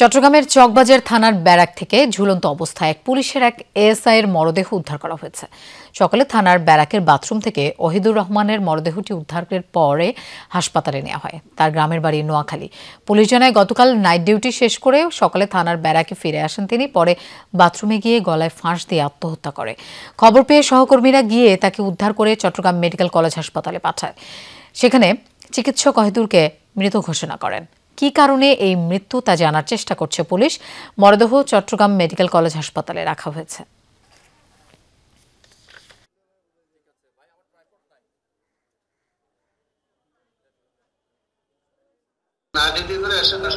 চট্টগ্রামের চকবাজার থানার ব্যারাক থেকে ঝুলন্ত অবস্থায় এক পুলিশের এক এএসআই এর মরদেহ উদ্ধার করা হয়েছে। সকালে থানার ব্যারাকের বাথরুম থেকে ওহিদুর রহমানের মরদেহটি উদ্ধারের পরে হাসপাতালে নেওয়া হয়। তার গ্রামের বাড়ি নোয়াখালী। পুলিশ জানায় গতকাল নাইট ডিউটি শেষ করে সকালে থানার ব্যারাকে ফিরে আসেন তিনি। পরে বাথরুমে গিয়ে গলায় ফাঁস দিয়ে আত্মহত্যা করে। খবর পেয়ে সহকর্মীরা গিয়ে তাকে উদ্ধার করে চট্টগ্রাম মেডিকেল কলেজ হাসপাতালে পাঠায়। সেখানে চিকিৎসক ওহিদুরকে মৃত ঘোষণা করেন। কি কারণে এই মৃত্যু তা জানার চেষ্টা করছে পুলিশ। মরদেহ চট্টগ্রাম মেডিকেল কলেজ হাসপাতালে রাখা হয়েছে।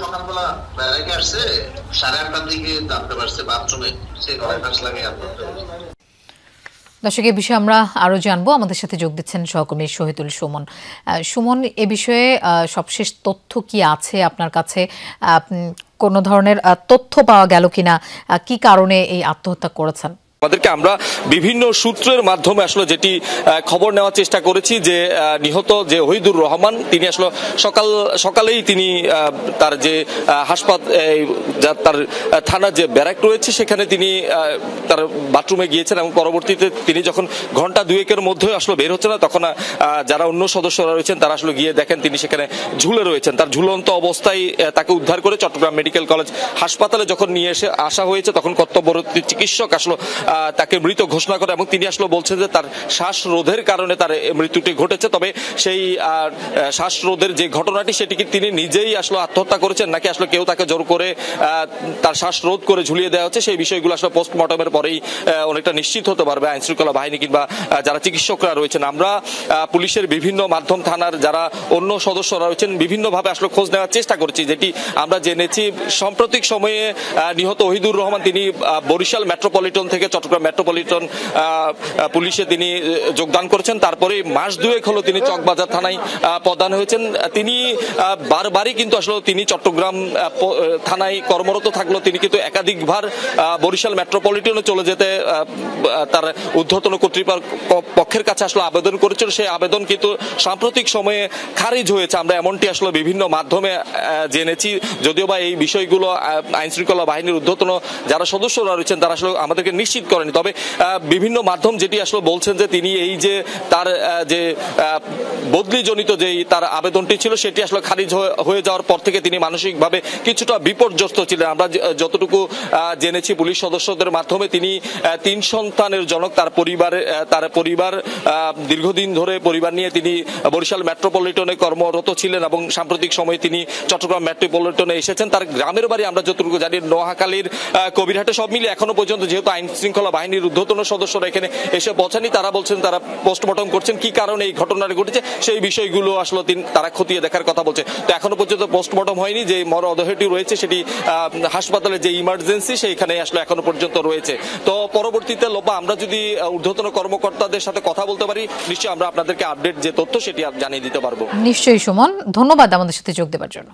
সকালবেলা বেড়াইতে আসছে 8:30টার দিকে জানতে পারছে বাথরুমে সে গলায় ফাঁস লাগিয়ে আত্মহত্যা করেছে। দর্শক, এ বিষয়ে আমরা আরো জানবো। আমাদের সাথে যোগ দিচ্ছেন সহকর্মী শহীদুল সুমন। সুমন, এ বিষয়ে সবশেষ তথ্য কি আছে আপনার কাছে? কোনো ধরনের তথ্য পাওয়া গেল কিনা? কি কারণে এই আত্মহত্যা করেছেন? আমাদেরকে আমরা বিভিন্ন সূত্রের মাধ্যমে আসলে যেটি খবর নেওয়ার চেষ্টা করেছি যে নিহত যে ওহিদুর রহমান তিনি আসলে সকালেই তিনি তার যে হাসপাতাল তার থানার যে ব্যারাক রয়েছে সেখানে তিনি তার বাথরুমে গিয়েছেন এবং পরবর্তীতে তিনি যখন ঘন্টা দুয়েকের মধ্যে আসলে বের হচ্ছে না তখন যারা অন্য সদস্যরা রয়েছেন তারা আসলে গিয়ে দেখেন তিনি সেখানে ঝুলে রয়েছেন। তার ঝুলন্ত অবস্থায় তাকে উদ্ধার করে চট্টগ্রাম মেডিকেল কলেজ হাসপাতালে যখন নিয়ে আসা হয়েছে তখন কর্তব্যরত চিকিৎসক আসলে তাকে মৃত ঘোষণা করে এবং তিনি আসলে বলছেন যে তার শ্বাসরোধের কারণে তার মৃত্যুটি ঘটেছে। তবে সেই শ্বাসরোধের যে ঘটনাটি সেটিকে তিনি নিজেই আসলে আত্মহত্যা করেছেন নাকি আসলে কেউ তাকে জোর করে তার শ্বাসরোধ করে ঝুলিয়ে দেওয়া হচ্ছে সেই বিষয়গুলো আসলে পোস্টমর্টমের পরেই অনেকটা নিশ্চিত হতে পারবে আইন শৃঙ্খলা বাহিনী কিংবা যারা চিকিৎসকরা রয়েছেন। আমরা পুলিশের বিভিন্ন মাধ্যম থানার যারা অন্য সদস্যরা রয়েছেন বিভিন্নভাবে আসলে খোঁজ নেওয়ার চেষ্টা করছি। যেটি আমরা জেনেছি সাম্প্রতিক সময়ে নিহত ওহিদুর রহমান তিনি বরিশাল মেট্রোপলিটন থেকে চট্টগ্রাম মেট্রোপলিটন পুলিশে তিনি যোগদান করেছেন। তারপরে মাস দুয়েক হলো তিনি চকবাজার থানায় প্রদান হয়েছেন। তিনি বারবারই কিন্তু আসলে তিনি চট্টগ্রাম থানায় কর্মরত থাকলেও তিনি কিন্তু একাধিকবার বরিশাল মেট্রোপলিটনে চলে যেতে তার ঊর্ধ্বতন কর্তৃপক্ষের কাছে আসলে আবেদন করেছিল। সেই আবেদন কিন্তু সাম্প্রতিক সময়ে খারিজ হয়েছে। আমরা এমনটি আসলে বিভিন্ন মাধ্যমে জেনেছি, যদিও বা এই বিষয়গুলো আইন শৃঙ্খলা বাহিনীর ঊর্ধ্বতন যারা সদস্যরা রয়েছেন তারা আসলে আমাদেরকে নিশ্চিত করেনি। তবে বিভিন্ন মাধ্যম যেটি আসলে বলছেন যে তিনি এই যে তার যে বদলিজনিত যে তার আবেদনটি ছিল সেটি আসলে খারিজ হয়ে যাওয়ার পর থেকে তিনি মানসিকভাবে কিছুটা বিপর্যস্ত ছিলেন। আমরা যতটুকু জেনেছি পুলিশ সদস্যদের মাধ্যমে তিনি 3 সন্তানের জনক। তার পরিবার দীর্ঘদিন ধরে পরিবার নিয়ে তিনি বরিশাল মেট্রোপলিটনে কর্মরত ছিলেন এবং সাম্প্রতিক সময়ে তিনি চট্টগ্রাম মেট্রোপলিটনে এসেছেন। তার গ্রামের বাড়ি আমরা যতটুকু জানি নোয়াখালীর কবিরহাটে। সব মিলে এখনো পর্যন্ত যেহেতু আইন শৃঙ্খলা বাহিনীর ঊর্ধ্বতন সদস্যরা এখানে এসে পৌঁছানি, তারা বলছেন তারা পোস্টমর্টম করছেন কি কারণে এই ঘটনাটি ঘটেছে সেই বিষয়গুলো আসলে তারা খতিয়ে দেখার কথা বলছে। তো এখনো পর্যন্ত পোস্টমর্টম হয়নি। যে মরদেহটি রয়েছে সেটি হাসপাতালে যে ইমার্জেন্সি সেইখানে আসলে এখনো পর্যন্ত রয়েছে। তো পরবর্তীতে লোপা আমরা যদি ঊর্ধ্বতন কর্মকর্তাদের সাথে কথা বলতে পারি নিশ্চয়ই আমরা আপনাদেরকে আপডেট যে তথ্য সেটি জানিয়ে দিতে পারবো। নিশ্চয়ই সুমন, ধন্যবাদ আমাদের সাথে যোগ দেওয়ার জন্য।